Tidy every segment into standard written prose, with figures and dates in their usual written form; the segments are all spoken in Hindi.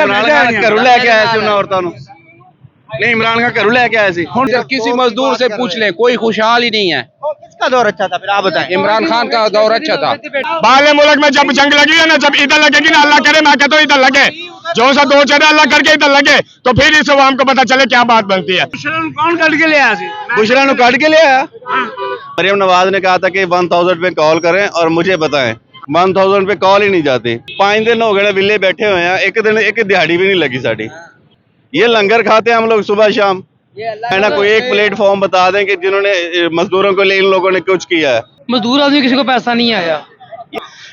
इमरान खान घरों लेके आए थे उन औरतों ਨੂੰ नहीं इमरान खान घरों लेके आए थे। किसी मजदूर से पूछ ले, कोई खुशहाल ही नहीं है। किसका दौर अच्छा था फिर आप बताएं। इमरान खान का दौर अच्छा था। बाहर मुल्क में जब जंग लगी है ना, जब इधर लगेगी ना, अल्लाह करे, मैं कहता हूँ इधर लगे, जो सा दो चेहरे अल्लाह करके इधर लगे, तो फिर इस अवाम को पता चले क्या बात बनती है। कौन कट के ले आया बुशरा नु कट के ले आया। मरियम नवाज ने कहा था कि 1000 पे कॉल करें और मुझे बताएं। 1000 पे कॉल ही नहीं जाती। 5 दिन हो गए विले बैठे हुए हैं, एक दिन एक दिहाड़ी भी नहीं लगी साड़ी। ये लंगर खाते हैं हम लोग सुबह शाम। है ना, कोई एक प्लेटफॉर्म बता दें कि जिन्होंने मजदूरों के लिए इन लोगों ने कुछ किया है। मजदूर आदमी किसी को पैसा नहीं आया।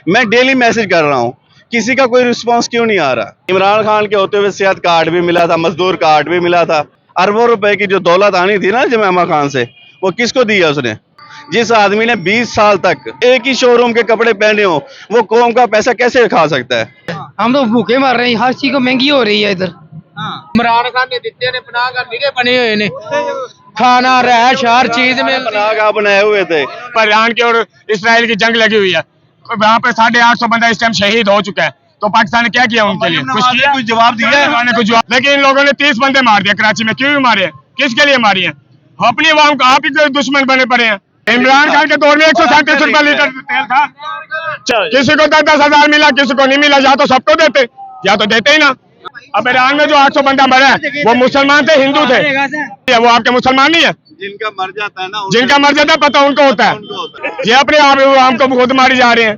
मैं डेली मैसेज कर रहा हूँ, किसी का कोई रिस्पांस क्यों नहीं आ रहा। इमरान खान के होते हुए सेहत कार्ड भी मिला था, मजदूर कार्ड भी मिला था। अरबों रुपए की जो दौलत आनी थी ना जमामा खान से, वो किसको दिया उसने? जिस आदमी ने 20 साल तक एक ही शोरूम के कपड़े पहने हो, वो कौम का पैसा कैसे खा सकता है? हम तो भूखे मर रहे हैं, हर चीज को महंगी हो रही है इधर। इमरान खान ने दिते ने पनाह घर निरे बने हुए ने, खाना रैश हर चीज में पनाह बनाए हुए थे। पर ईरान की और इसराइल की जंग लगी हुई है, वहाँ पे 850 बंदा इस टाइम शहीद हो चुका है। तो पाकिस्तान ने क्या किया उनके लिए? कुछ जवाब दिया है? कुछ जवाब, लेकिन इन लोगों ने 30 बंदे मार दिए कराची में। क्यों मारे? किसके लिए मारी है? अपनी अवाम को आप ही दुश्मन बने पड़े हैं। इमरान खान के दौर में 137 रुपए लीटर तेल था। किसी को 10-10 हजार मिला, किसी को नहीं मिला। या तो सबको देते या तो देते ही ना। अब ईरान में जो 800 बंदा मरा है, वो मुसलमान थे, हिंदू थे। वो आपके मुसलमान नहीं है? जिनका मर जाता है ना, जिनका मर जाता है पता उनको होता है। ये अपने आप हमको खुद मारी जा रहे हैं।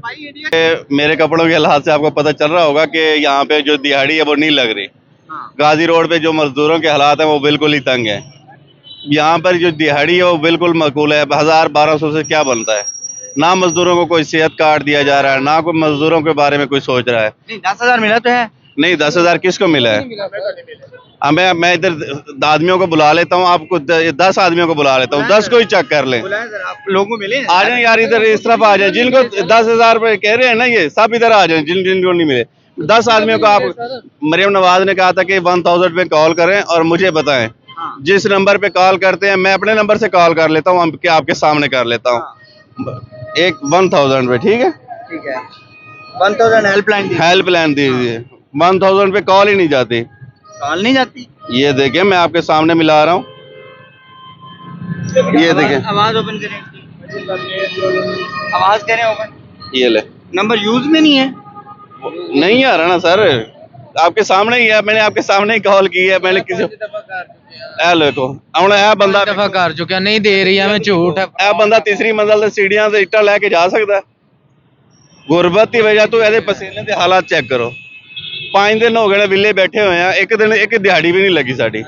मेरे कपड़ों के हालात से आपको पता चल रहा होगा कि यहाँ पे जो दिहाड़ी है वो नहीं लग रही। गाजी रोड पे जो मजदूरों के हालात है वो बिल्कुल ही तंग है। यहाँ पर जो दिहाड़ी है वो बिल्कुल मकबूल है। 1000-1200 से क्या बनता है? ना मजदूरों को कोई सेहत कार्ड दिया जा रहा है, ना कोई मजदूरों के बारे में कोई सोच रहा है। 10,000 मिला तो है नहीं, 10,000 किसको मिला है? मैं इधर आदमियों को बुला लेता हूँ, आपको 10 आदमियों को बुला लेता हूँ, 10 को ही चेक कर लें। लोगों को मिले आ जाए यार, इधर इस तरफ आ जाए। जिनको 10,000 रुपए कह रहे हैं ना, ये सब इधर आ जाए जिनको नहीं मिले। 10 आदमियों को आप, मरियम नवाज ने कहा था कि 1000 पे कॉल करें और मुझे बताएं। जिस नंबर पे कॉल करते हैं, मैं अपने नंबर से कॉल कर लेता हूँ, आपके सामने कर लेता हूँ। एक 1000 पे, ठीक है? ठीक है, 1000 हेल्पलाइन दीजिए। 1000 पे कॉल ही नहीं जाती। कॉल नहीं जाती। ये देखें, मैं आपके सामने मिला रहा हूँ, ये देखें। आवाज ओपन करें, आवाज करें ओपन। ये ले, नंबर यूज में नहीं है। नहीं आ रहा ना सर, आपके सामने ही है। मैंने आपके सामने ही कॉल की है। मैंने किसी बंदा दफा कर चुका, नहीं दे रही है, मैं झूठ है। बंदा तीसरी मंजिल से सीढ़ियां से इट्टा लेके जा सकता है? गुरबत की वजह तो ऐसे पसीने के हालात चेक करो। 5 दिन हो गए विले बैठे हुए हैं, एक दिन एक दिहाड़ी भी नहीं लगी साड़ी।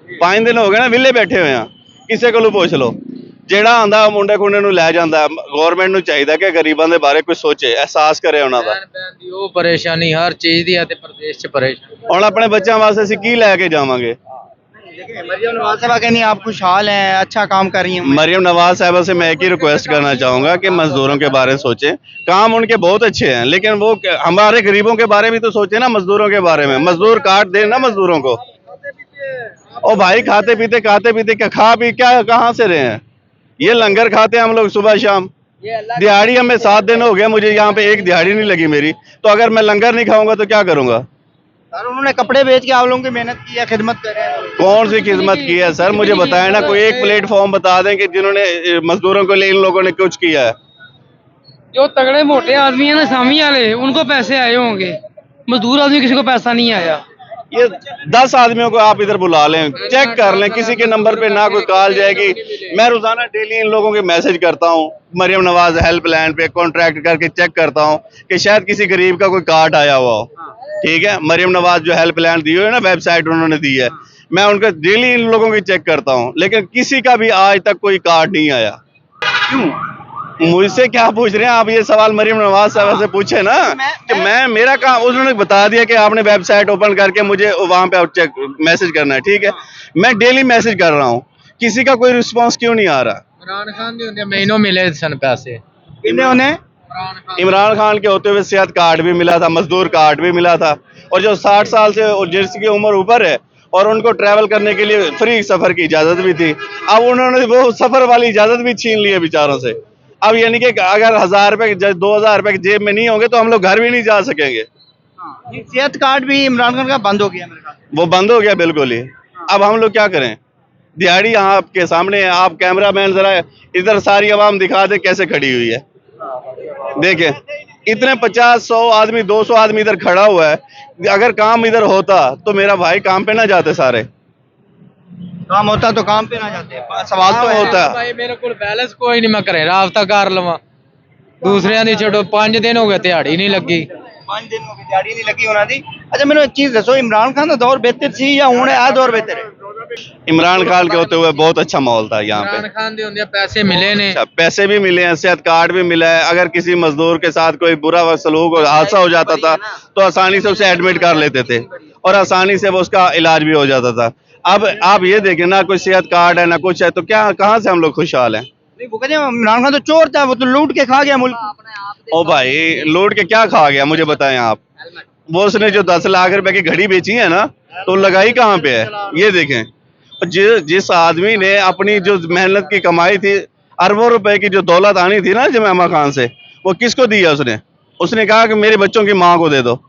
5 दिन हो गए ना विले बैठे हुए हैं। किसी को पूछ लो, ਜਿਹੜਾ ਆਂਦਾ ਮੁੰਡੇ ਖੁੰਡੇ ਨੂੰ ਲੈ ਜਾਂਦਾ। ਗਵਰਨਮੈਂਟ ਨੂੰ ਚਾਹੀਦਾ ਕਿ ਗਰੀਬਾਂ ਦੇ ਬਾਰੇ ਕੋਈ ਸੋਚੇ, ਅਹਿਸਾਸ ਕਰੇ ਉਹਨਾਂ ਦਾ। ਉਹ ਪਰੇਸ਼ਾਨੀ ਹਰ ਚੀਜ਼ ਦੀ ਹੈ ਤੇ ਪ੍ਰਦੇਸ਼ 'ਚ ਪਰੇਸ਼ਾਨੀ। ਹੁਣ ਆਪਣੇ ਬੱਚਿਆਂ ਵਾਸਤੇ ਅਸੀਂ ਕੀ ਲੈ ਕੇ ਜਾਵਾਂਗੇ? मरियम नवाज साहब कहनी आप खुशहाल हैं, अच्छा काम कर रही हैं। मरियम नवाज साहब से मैं एक ही रिक्वेस्ट करना चाहूंगा कि मजदूरों के बारे में सोचें। काम उनके बहुत अच्छे हैं, लेकिन वो हमारे गरीबों के बारे में तो सोचे ना, मजदूरों के बारे में। मजदूर कार्ड दें ना मजदूरों को। ओ भाई, खाते पीते खा पी क्या कहाँ से रहे हैं? ये लंगर खाते हैं हम लोग सुबह शाम। दिहाड़ी हमें 7 दिन हो गए, मुझे यहाँ पे एक दिहाड़ी नहीं लगी मेरी। तो अगर मैं लंगर नहीं खाऊंगा तो क्या करूंगा? सर उन्होंने कपड़े बेच के आप लोगों की मेहनत की है, खिदमत कर रहे हैं। कौन सी खिदमत की है सर? मुझे बताएं ना, कोई एक प्लेटफॉर्म बता दें कि जिन्होंने मजदूरों के लिए इन लोगों ने कुछ किया है। जो तगड़े मोटे आदमी है ना, सामी वाले, उनको पैसे आए होंगे। मजदूर आदमी किसी को पैसा नहीं आया। ये 10 आदमियों को आप इधर बुला लें, चेक कर लें, किसी के नंबर पे ना कोई कॉल जाएगी। मैं रोजाना डेली इन लोगों के मैसेज करता हूँ, मरियम नवाज हेल्पलाइन पे कॉन्ट्रैक्ट करके चेक करता हूँ कि शायद किसी गरीब का कोई कार्ड आया हुआ हो। ठीक है, मरियम नवाज जो हेल्पलाइन दी हुई है ना, वेबसाइट उन्होंने दी है, मैं उनका डेली इन लोगों की चेक करता हूँ, लेकिन किसी का भी आज तक कोई कार्ड नहीं आया। क्यों? मुझसे क्या पूछ रहे हैं आप? ये सवाल मरियम नवाज साहब से पूछे ना कि मैं मेरा काम। उन्होंने बता दिया कि आपने वेबसाइट ओपन करके मुझे वहां पे चेक मैसेज करना है। ठीक है, मैं डेली मैसेज कर रहा हूँ, किसी का कोई रिस्पांस क्यों नहीं आ रहा? इमरान खान के महीनों मिले सन पैसे। इमरान खान के होते हुए सेहत कार्ड भी मिला था, मजदूर कार्ड भी मिला था। और जो 60 साल से जिसकी उम्र ऊपर है और उनको ट्रैवल करने के लिए फ्री सफर की इजाजत भी थी, अब उन्होंने वो सफर वाली इजाजत भी छीन ली है बेचारों से। अब यानी कि अगर 1000 रुपए 2000 रुपए जेब में नहीं होंगे तो हम लोग घर भी नहीं जा सकेंगे। ये सेहत कार्ड भी इमरान खान का बंद हो गया मेरे ख्याल से। वो बंद हो गया बिल्कुल ही। अब हम लोग क्या करें? दिहाड़ी यहाँ आपके सामने है, आप कैमरा मैन जरा इधर सारी आवाम दिखा दे कैसे खड़ी हुई है। देखें इतने 50-100 आदमी 200 आदमी इधर खड़ा हुआ है। अगर काम इधर होता तो मेरा भाई काम पे ना जाते सारे। काम होता तो काम पे ना जाते, सवाल तो है। होता भाई मेरे को बैलेंस कोई नहीं, मैं करे राबता कर लवा दूसरिਆਂ ਦੀ ਛੱਡੋ 5 दिन हो गए दिहाड़ी नहीं लगी। 5 दिन हो गए दिहाड़ी नहीं लगी होना दी। अच्छा मैंने एक चीज दसो, इमरान खान का दौर बेहतर सी या हुण आ दौर बेहतर है? इमरान खान के होते हुए बहुत अच्छा माहौल था यहाँ पे। इमरान खान दे होंदे पैसे मिले ने, अच्छा, पैसे भी मिले हैं, सेहत कार्ड भी मिला है। अगर किसी मजदूर के साथ कोई बुरा सलूक और हादसा हो जाता था तो आसानी से उसे एडमिट कर लेते थे और आसानी से वो उसका इलाज भी हो जाता था। अब आप ये देखें ना, कोई सेहत कार्ड है ना कुछ है, तो क्या कहाँ से हम लोग खुशहाल हैं? नहीं वो कहते हैं इमरान खान तो चोर था, वो तो लूट के खा गया मुल्क। ओ भाई लूट के क्या खा गया मुझे बताएं आप। वो उसने जो 10 लाख रुपए की घड़ी बेची है ना, तो लगाई कहाँ पे है ये देखें। जिस आदमी ने अपनी जो मेहनत की कमाई थी, अरबों रुपए की जो दौलत आनी थी ना जमामा खान से, वो किसको दिया उसने कहा कि मेरे बच्चों की माँ को दे दो।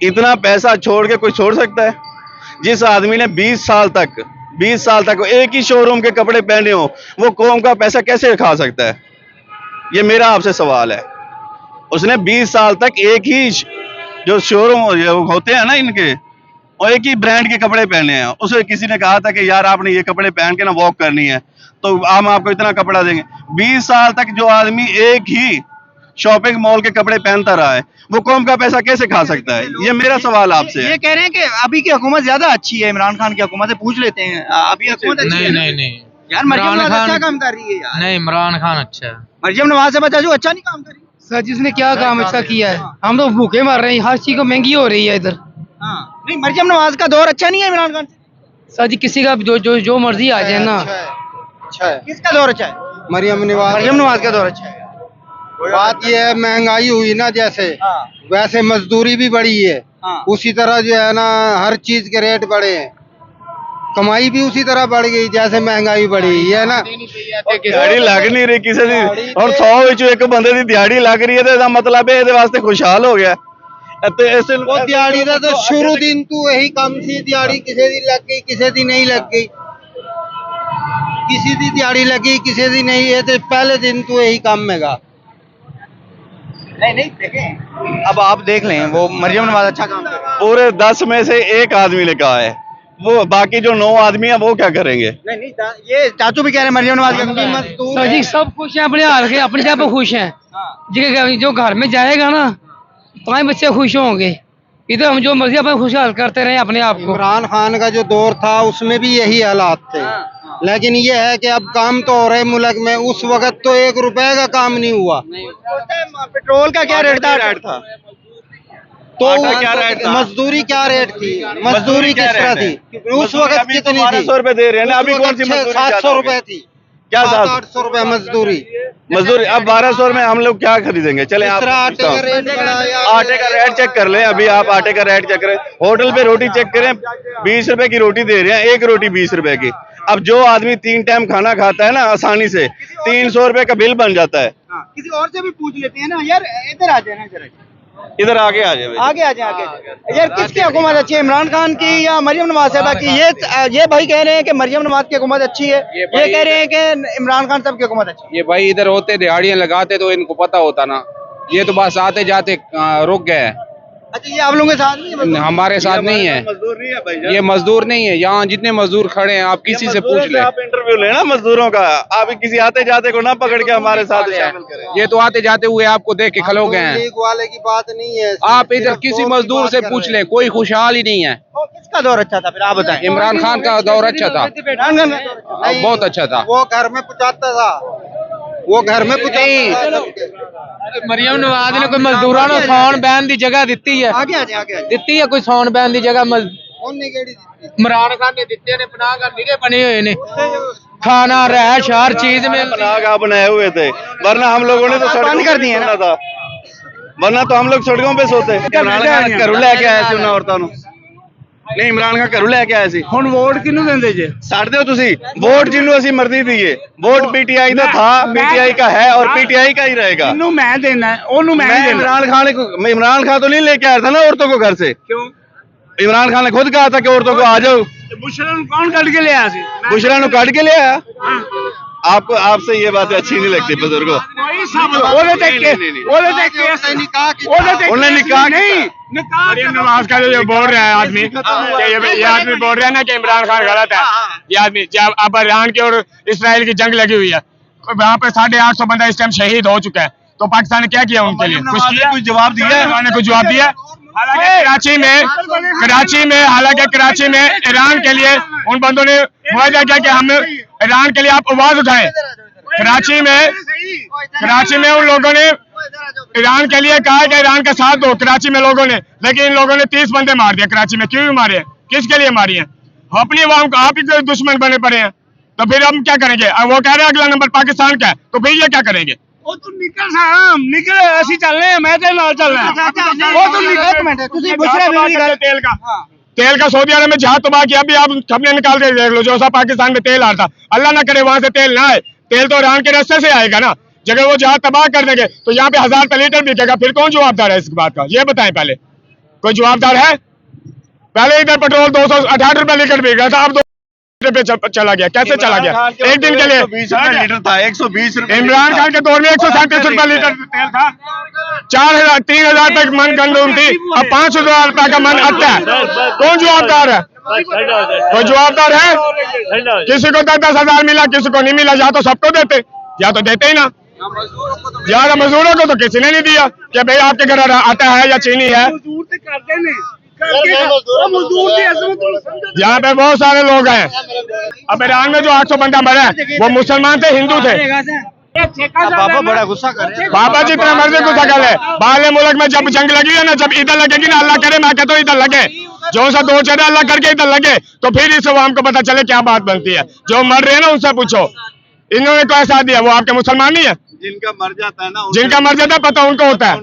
इतना पैसा छोड़ के कोई छोड़ सकता है? जिस आदमी ने 20 साल तक एक ही शोरूम के कपड़े पहने हो, वो कौम का पैसा कैसे खा सकता है? ये मेरा आपसे सवाल है। उसने 20 साल तक एक ही जो शोरूम होते हैं ना इनके, और एक ही ब्रांड के कपड़े पहने हैं। उसे किसी ने कहा था कि यार आपने ये कपड़े पहन के ना वॉक करनी है, तो हम आपको इतना कपड़ा देंगे। 20 साल तक जो आदमी एक ही शॉपिंग मॉल के कपड़े पहनता रहा है, वो कौम का पैसा कैसे खा सकता है? ये मेरा सवाल आपसे है। ये कह रहे हैं कि अभी की हुकूमत ज्यादा अच्छी है, इमरान खान की हुकूमत से पूछ लेते हैं। अभी हुकूमत अच्छी है नहीं ना? नहीं नहीं यार मरियम इमरान नवाज अच्छा खान- काम कर रही है यार। नहीं इमरान खान अच्छा है। मरियम नवाज से बचा जो अच्छा नहीं काम कर रही। सर जिसने क्या काम अच्छा किया है, हम तो भूखे मर रहे हैं, हर चीज को महंगी हो रही है इधर। हाँ नहीं मरियम नवाज का दौर अच्छा नहीं है इमरान खान से। सर जी किसी का जो मर्जी आ जाए ना। अच्छा है। किसका दौर अच्छा है? मरियम नवाज। मरियम नवाज का दौर अच्छा है। बात ये है महंगाई हुई ना, जैसे हाँ वैसे मजदूरी भी बढ़ी है, हाँ उसी तरह जो है ना हर चीज के रेट बढ़े हैं, कमाई भी उसी तरह बढ़ गई जैसे महंगाई बढ़ी है ना। दिहाड़ी लग नहीं रही किसी दी, और 100 विच एक बंदे दी दिहाड़ी लग रही है तो इसका मतलब है ਇਹਦੇ ਵਾਸਤੇ खुशहाल हो गया। वो दिहाड़ी का तो शुरू दिन तो यही कम थी, दिहाड़ी किसी दी लग गई किसी दी नहीं लग गई, किसी दी दिहाड़ी लगी किसी दी नहीं है, तो पहले दिन तो यही कम हैगा। नहीं देखें, अब आप देख लें वो मरियम नवाज अच्छा काम कर रही है। पूरे 10 में से एक आदमी ने कहा है, वो बाकी जो 9 आदमी है वो क्या करेंगे? नहीं ये चाचू भी कह रहे हैं मरियम नवाज का सर जी सब खुश हैं अपने हाल के, अपनी जगह पे खुश हैं। जो घर में जाएगा ना तो बच्चे खुश होंगे। इधर हम जो मर्जी अपने खुशहाल करते रहे अपने आप को। इमरान खान का जो दौर था उसमें भी यही हालात थे, लेकिन ये है कि अब काम तो हो रहे मुल्क में, उस वक्त तो 1 रुपए का काम नहीं हुआ। पेट्रोल का क्या रेट था? तो आटा क्या रेट था? मजदूरी क्या रेट थी? मजदूरी किस तरह थी उस वक्त? कितनी थी? 1200 रुपए दे रहे हैं ना, अभी कौन सी मजदूरी 700 रुपए थी, क्या 700-800 रुपए मजदूरी। मजदूरी? अब 1200 में हम लोग क्या खरीदेंगे? चले इस आप तरह आटे का रेट बढ़ाया। आटे का रेट चेक कर लें। अभी आप आटे का रेट चेक करें, होटल पे रोटी चेक करें, 20 रुपए की रोटी दे रहे हैं, एक रोटी 20 रुपए की। अब जो आदमी 3 टाइम खाना खाता है ना, आसानी से 300 रुपए का बिल बन जाता है। किसी और से भी पूछ लेते हैं ना यार, इधर आ जाए ना जरा, इधर आगे आ जाए। आगे आ जाए आगे। यार किसकी हुकूमत अच्छी है, इमरान खान की या मरियम नवाज साहबा की? ये भाई कह रहे हैं कि मरियम नवाज की हुकूमत अच्छी है, ये कह रहे हैं कि इमरान खान साहब की हुकूमत अच्छी है। ये भाई इधर होते दिहाड़ियां लगाते तो इनको पता होता ना, ये तो बस आते जाते रुक गए। अच्छा ये आप लोगों के साथ नहीं है? हमारे साथ नहीं है, मजदूर नहीं है भाई, ये मजदूर नहीं है। यहाँ जितने मजदूर खड़े हैं आप किसी से पूछ ले, आप इंटरव्यू लेना मजदूरों का, आप किसी आते जाते को ना पकड़ के हमारे साथ शामिल करें। ये तो आते जाते हुए आपको देख के खलो गए हैं। लीग वाले की बात नहीं है, आप इधर किसी मजदूर से पूछ ले, कोई खुशहाल ही नहीं है। किसका दौर अच्छा था फिर आप बताएं? इमरान खान का दौर अच्छा था, इमरान खान का दौर अच्छा था। बहुत अच्छा था। वो घर में पहुंचाता था, वो घर में पहुंचाता था। ਮਰੀਮ ਨਵਾਜ਼ ਨੇ ਕੋਈ ਮਜ਼ਦੂਰਾਂ ਨੂੰ ਸੌਣ ਬਹਿਣ ਦੀ ਜਗ੍ਹਾ ਦਿੱਤੀ ਹੈ, आगे आ जाए आगे आ जाए। ਦਿੱਤੀ ਹੈ ਕੋਈ ਸੌਣ ਬਹਿਣ ਦੀ ਜਗ੍ਹਾ ਉਹਨੇ ਕਿਹੜੀ ਦਿੱਤੀ? ਇਮਰਾਨ ਖਾਨ ਨੇ ਦਿੱਤੇ ਨੇ, ਪਨਾਹ ਘਰ ਨਿਰੇ ਬਣੇ ਹੋਏ ਨੇ, खाना रहश हर चीज में। पनाह बनाए हुए थे, वरना हम लोगों ने तो सड़कों बंद कर दिए ना। था, वरना तो हम लोग सड़कों पे सोते। घरों लेके आए थे उन औरतों ਨੂੰ। ਨਹੀਂ ਇਮਰਾਨ ਖਾਨ ਘਰੋਂ ਲੈ ਕੇ ਆਏ ਸੀ। ਹੁਣ ਵੋਟ ਕਿਹਨੂੰ ਦਿੰਦੇ ਜੇ? ਛੱਡ ਦਿਓ ਤੁਸੀਂ ਵੋਟ ਜਿਹਨੂੰ ਅਸੀਂ ਮਰਜ਼ੀ ਦਈਏ। ਵੋਟ पीटीआई ਦਾ था, पीटीआई का है और पीटीआई का ही रहेगा। ਇਹਨੂੰ ਮੈਂ ਦੇਣਾ ਹੈ, ਉਹਨੂੰ मैं मैं देना। इमरान खान तो नहीं लेके आया था ना औरतों को घर से। क्यों? इमरान खान ने खुद कहा था कि औरतों को आ जाओ। बुशरा ਨੂੰ ਕੌਣ ਕੱਢ ਕੇ ਲਿਆ ਸੀ? बुशरा ने काट के ले आया। आपको आपसे ये बातें अच्छी नहीं लगती बुजुर्गों। ਉਹਦੇ ਤੇ ਕੇਸ उन्होंने निकाह नहीं मरियम नवाज का जो बोल रहा है आदमी कि ये आदमी बोल रहा है ना कि इमरान खान गलत है। ये आदमी जब अब ईरान की और इसराइल की जंग लगी हुई है, वहाँ पे 850 बंदा इस टाइम शहीद हो चुका है, तो पाकिस्तान ने क्या किया उनके लिए? कुछ किया? कुछ जवाब दिया है? उन्होंने कुछ जवाब दिया? हालांकि कराची में ईरान के लिए उन बंदों ने मुआहदा किया कि हम ईरान के लिए आप आवाज उठाएं। कराची में उन लोगों ने ईरान के लिए कहा कि ईरान का साथ दो कराची में लोगों ने, लेकिन इन लोगों ने 30 बंदे मार दिए कराची में। क्यों मारे? किसके लिए मारी हैं? अपनी आवाम को आप ही दुश्मन बने पड़े हैं, तो फिर हम क्या करेंगे? अब वो कह रहे हैं अगला नंबर पाकिस्तान का है, तो फिर ये क्या करेंगे? ਉਹ ਤੂੰ ਨਿਕਲ ਅਸੀਂ ਚੱਲਨੇ ਆ, ਮੈਂ ਤੇਰੇ ਨਾਲ ਚੱਲਣਾ। ਉਹ ਤੂੰ ਨਿਕਲ ਇੱਕ ਮਿੰਟ, ਤੁਸੀਂ बुशरा बीवी की गल तेल का सऊदी अरब में जहाज तबाह किया, अभी आप खबरें निकाल के देख लो, जो सा पाकिस्तान में तेल आ रहा था, अल्लाह ना करे वहां से तेल ना आए, तेल तो ईरान के रास्ते से आएगा ना। जगह वो जहाज तबाह कर देंगे तो यहाँ पे 1000 लीटर बिकेगा, फिर कौन जवाबदार है इस बात का? ये बताएं पहले, कोई जवाबदार है? पहले इधर पेट्रोल 268 रुपए लीटर बिक रहा था, अब 2 पे चला गया। कैसे चला गया? एक दिन के लिए 120 लीटर था, 120 रुपए। इमरान खान के दौर में 137 रुपए लीटर तेल था, 4000 3000 तक मन गंदम थी, अब 5000 रुपए का मन आता है। कौन जवाबदार है? कोई जवाबदार है? किसी को 10,000 मिला, किसी को नहीं मिला, या तो सबको देते या तो देते ही ना। यार मजदूरों को तो किसी ने नहीं दिया कि भाई आपके घर आटा है या चीनी है। यहाँ पे बहुत सारे लोग हैं। अब ईरान में जो 800 बंदा मरा है वो मुसलमान थे, हिंदू थे। पापा बड़ा गुस्सा कर रहे हैं। बाबा जितना मर्जी गुस्सा कर ले, बाहर मुल्क में जब जंग लगी है ना, जब इधर लगेगी ना, अल्लाह करे, मैं कहता हूँ इधर लगे, जो सा दो चेहरे अल्लाह करके इधर लगे, तो फिर इस अवाम को पता चले क्या बात बनती है। जो मर रहे हैं ना उनसे पूछो, इन्होंने क्या साथ दिया? वो आपके मुसलमान नहीं है? जिनका मर जाता है ना, जिनका मर जाता है पता उनको होता है,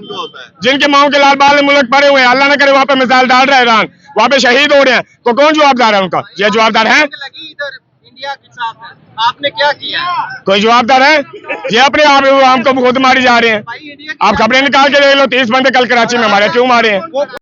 जिनके माओ के लाल बाल मुल्क पड़े हुए हैं, अल्लाह न करे वहाँ पे मिसाइल डाल रहा है ईरान, वहाँ पे शहीद हो रहे हैं, तो कौन जवाबदार है उनका? ये जवाबदार है? इंडिया के साथ आपने क्या किया? कोई जवाबदार है? ये अपने आप हमको खुद मारी जा रहे हैं। आप खबरें निकाल के देख लो, 30 बंदे कल कराची में मारे, क्यों मारे हैं?